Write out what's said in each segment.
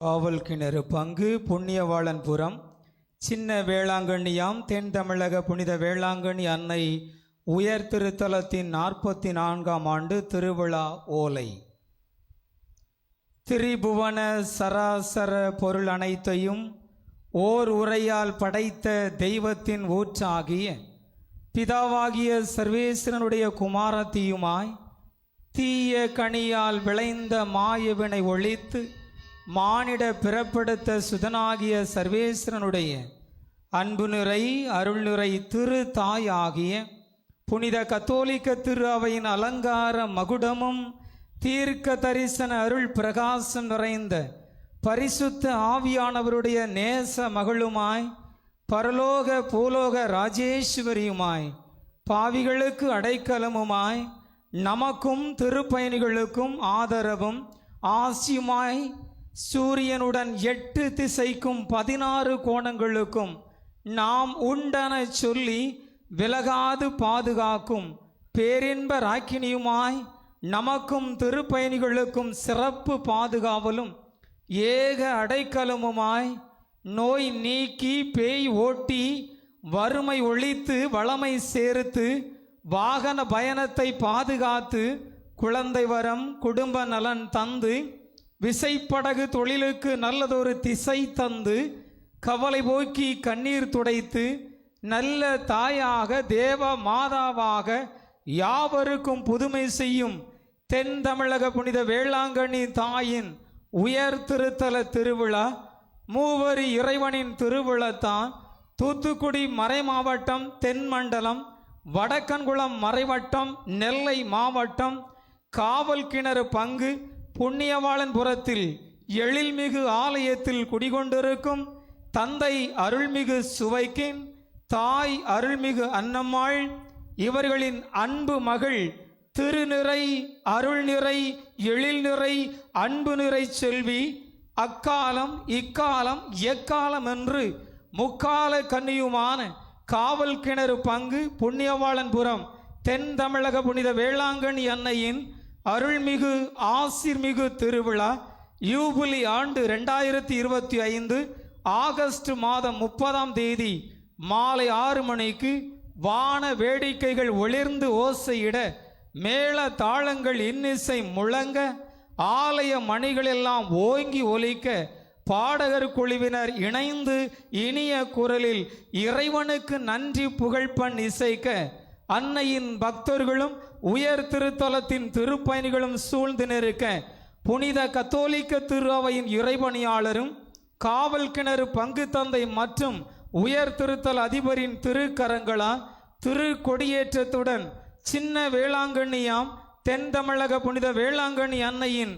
காவல் கிணறு பங்கு புண்ணியவாளன்புரம் சின்ன வேளாங்கண்ணியாம் தென் தமிழக புனித வேளாங்கண்ணி அன்னை உயர் திருத்தலத்தின் 44ஆம் ஆண்டு திருவிழா ஓலை. திரிபுவன சராசர பொருள் அனைத்தையும் ஓர் உரையால் படைத்த தெய்வத்தின் ஊற்றாகிய பிதாவாகிய சர்வேஸ்வரனுடைய குமாரத்தியுமாய் தீய கனியால் விளைந்த மாயவினை ஒழித்து மானிட பிறப்படுத்த சுதனாகிய சர்வேஸ்வரனுடைய அன்பு நிறை அருள் நிறை திரு தாயாகிய புனித கத்தோலிக்க திரு அவையின் அலங்கார மகுடமும் தீர்க்க தரிசன அருள் பிரகாசம் நிறைந்த பரிசுத்த ஆவியானவருடைய நேச மகளுமாய் பரலோக பூலோக ராஜேஸ்வரியுமாய் பாவிகளுக்கு அடைக்கலமுமாய் நமக்கும் திருப்பயணிகளுக்கும் ஆதரவும் ஆசியுமாய் சூரியனுடன் 8 திசைக்கும் 16 கோணங்களுக்கும் நாம் உண்டன சொல்லி விலகாது பாதுகாக்கும் பேரின்ப ராக்கினியுமாய் நமக்கும் திருப்பயணிகளுக்கும் சிறப்பு பாதுகாவலும் ஏக அடைக்கலமுமாய் நோய் நீக்கி பேய் ஓட்டி வறுமை ஒழித்து வளமை சேர்த்து வாகன பயணத்தை பாதுகாத்து குழந்தை வரம் குடும்ப நலன் தந்து விசைப்படகு தொழிலுக்கு நல்லதொரு திசை தந்து கவலை போக்கி கண்ணீர் துடைத்து நல்ல தாயாக தேவ மாதாவாக யாவருக்கும் புதுமை செய்யும் தென் தமிழக புனித வேளாங்கண்ணி தாயின் உயர் திருத்தல திருவிழா மூவரி இறைவனின் திருவிழாத்தான் தூத்துக்குடி மறை மாவட்டம் தென் மண்டலம் வடக்கன்குளம் மறைவட்டம் நெல்லை மாவட்டம் காவல் கிணறு பங்கு புண்ணியவாளன்புரத்தில் எழில்மிகு ஆலயத்தில் குடிகொண்டிருக்கும் தந்தை அருள்மிகு சுவைக்கின் தாய் அருள்மிகு அன்னம்மாள் இவர்களின் அன்பு மகள் திருநிறை அருள் நிறை எழில் நிறை அன்பு நிறை செல்வி அக்காலம் இக்காலம் எக்காலம் என்று முக்கால கன்னியுமான காவல் கிணறு பங்கு புண்ணியவாளன்புரம் தென் தமிழக புனித வேளாங்கண்ணி அன்னையின் அருள்மிகு ஆசிர்மிகு திருவிழா யூபிலி ஆண்டு 2025 ஆகஸ்ட் மாதம் 30ஆம் தேதி மாலை 6 மணிக்கு வான வேடிக்கைகள் ஒளிர்ந்து ஓசையிட மேள தாளங்கள் இன்னிசை முழங்க ஆலய மணிகளெல்லாம் ஓங்கி ஒலிக்க பாடகர் குழுவினர் இணைந்து இனிய குரலில் இறைவனுக்கு நன்றி புகழ்பண் இசைக்க அன்னையின் பக்தர்களும் உயர் திருத்தலத்தின் திருப்பயணிகளும் சூழ்ந்து நிற்க புனித கத்தோலிக்க திரு அவையின் இறைபணியாளரும் காவல் கிணறு பங்கு தந்தை மற்றும் உயர் திருத்தல அதிபரின் திருக்கரங்களால் திரு கொடியேற்றத்துடன் சின்ன வேளாங்கண்ணியாம் தென் தமிழக புனித வேளாங்கண்ணி அன்னையின்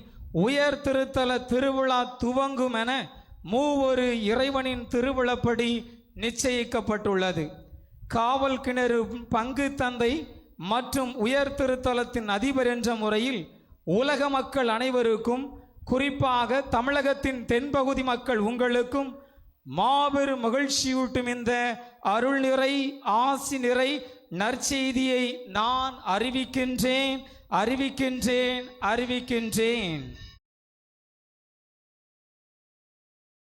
உயர் திருத்தல திருவிழா துவங்கும் என மூவொரு இறைவனின் திருவிழப்படி நிச்சயிக்கப்பட்டுள்ளது. காவல் கிணறு பங்கு தந்தை மற்றும் உயர் திருத்தலத்தின் அதிபர் என்ற முறையில் உலக மக்கள் அனைவருக்கும் குறிப்பாக தமிழகத்தின் தென்பகுதி மக்கள் உங்களுக்கும் மாபெரும் மகிழ்ச்சியூட்டும் இந்த அருள் நிறை ஆசி நிறை நற்செய்தியை நான் அறிவிக்கின்றேன்.